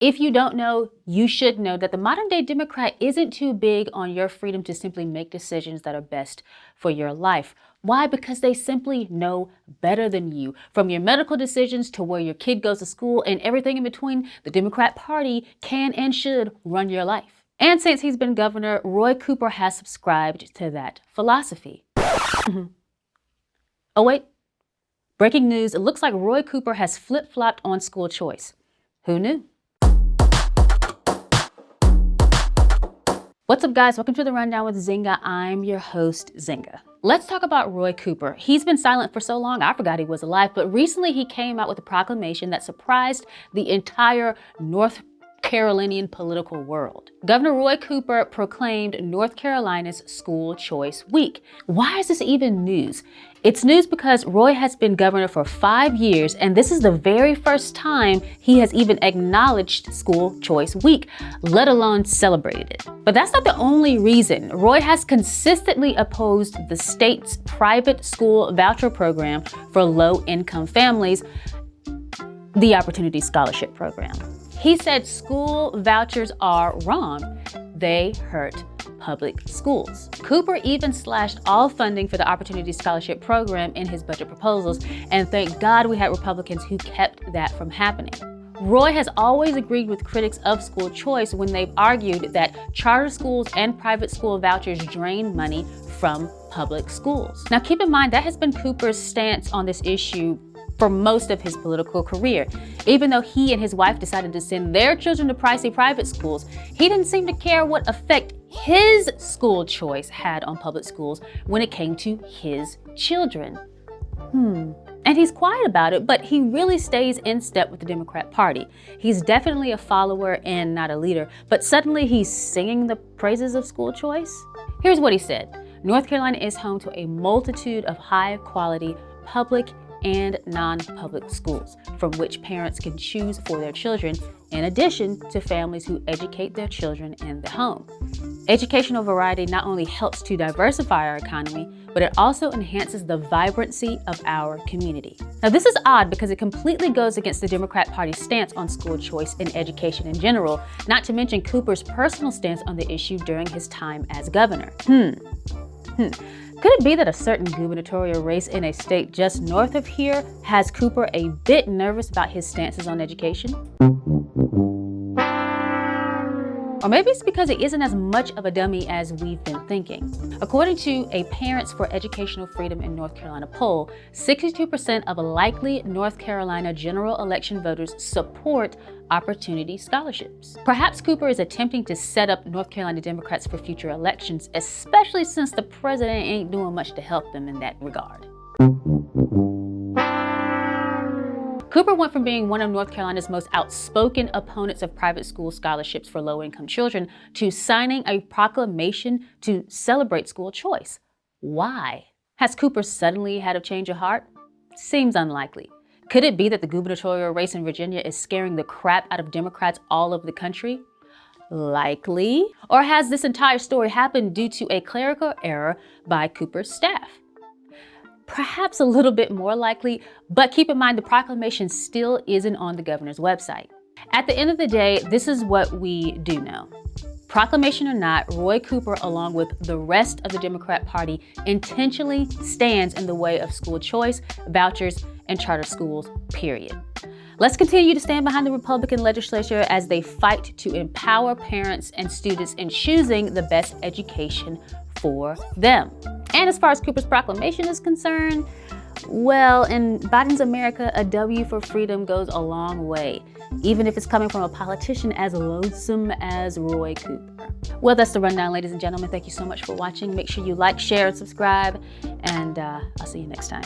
If you don't know, you should know that the modern day Democrat isn't too big on your freedom to simply make decisions that are best for your life. Why? Because they simply know better than you. From your medical decisions to where your kid goes to school and everything in between, the Democrat Party can and should run your life. And since he's been governor, Roy Cooper has subscribed to that philosophy. Oh wait, breaking news, it looks like Roy Cooper has flip-flopped on school choice. Who knew? What's up, guys? Welcome to The Rundown with Zinga. I'm your host, Zinga. Let's talk about Roy Cooper. He's been silent for so long, I forgot he was alive, but recently he came out with a proclamation that surprised the entire North Carolinian political world. Governor Roy Cooper proclaimed North Carolina's School Choice Week. Why is this even news? It's news because Roy has been governor for 5 years, and this is the very first time he has even acknowledged School Choice Week, let alone celebrated it. But that's not the only reason. Roy has consistently opposed the state's private school voucher program for low-income families, the Opportunity Scholarship Program. He said school vouchers are wrong. They hurt public schools. Cooper even slashed all funding for the Opportunity Scholarship Program in his budget proposals, and thank God we had Republicans who kept that from happening. Roy has always agreed with critics of school choice when they've argued that charter schools and private school vouchers drain money from public schools. Now keep in mind that has been Cooper's stance on this issue for most of his political career. Even though he and his wife decided to send their children to pricey private schools, he didn't seem to care what effect his school choice had on public schools when it came to his children. And he's quiet about it, but he really stays in step with the Democrat Party. He's definitely a follower and not a leader, but suddenly he's singing the praises of school choice? Here's what he said. North Carolina is home to a multitude of high-quality public and non-public schools from which parents can choose for their children, in addition to families who educate their children in the home. Educational variety not only helps to diversify our economy, but it also enhances the vibrancy of our community. Now, this is odd because it completely goes against the Democrat Party's stance on school choice and education in general, not to mention Cooper's personal stance on the issue during his time as governor. Could it be that a certain gubernatorial race in a state just north of here has Cooper a bit nervous about his stances on education? Or maybe it's because he isn't as much of a dummy as we've been thinking. According to a Parents for Educational Freedom in North Carolina poll, 62% of likely North Carolina general election voters support opportunity scholarships. Perhaps Cooper is attempting to set up North Carolina Democrats for future elections, especially since the president ain't doing much to help them in that regard. Cooper went from being one of North Carolina's most outspoken opponents of private school scholarships for low-income children to signing a proclamation to celebrate school choice. Why? Has Cooper suddenly had a change of heart? Seems unlikely. Could it be that the gubernatorial race in Virginia is scaring the crap out of Democrats all over the country? Likely. Or has this entire story happened due to a clerical error by Cooper's staff? Perhaps a little bit more likely, but keep in mind the proclamation still isn't on the governor's website. At the end of the day, this is what we do know. Proclamation or not, Roy Cooper, along with the rest of the Democrat Party, intentionally stands in the way of school choice, vouchers, and charter schools, period. Let's continue to stand behind the Republican legislature as they fight to empower parents and students in choosing the best education for them. And as far as Cooper's proclamation is concerned, well, in Biden's America, a W for freedom goes a long way, even if it's coming from a politician as loathsome as Roy Cooper. Well, that's The Rundown, ladies and gentlemen. Thank you so much for watching. Make sure you like, share, and subscribe, and I'll see you next time.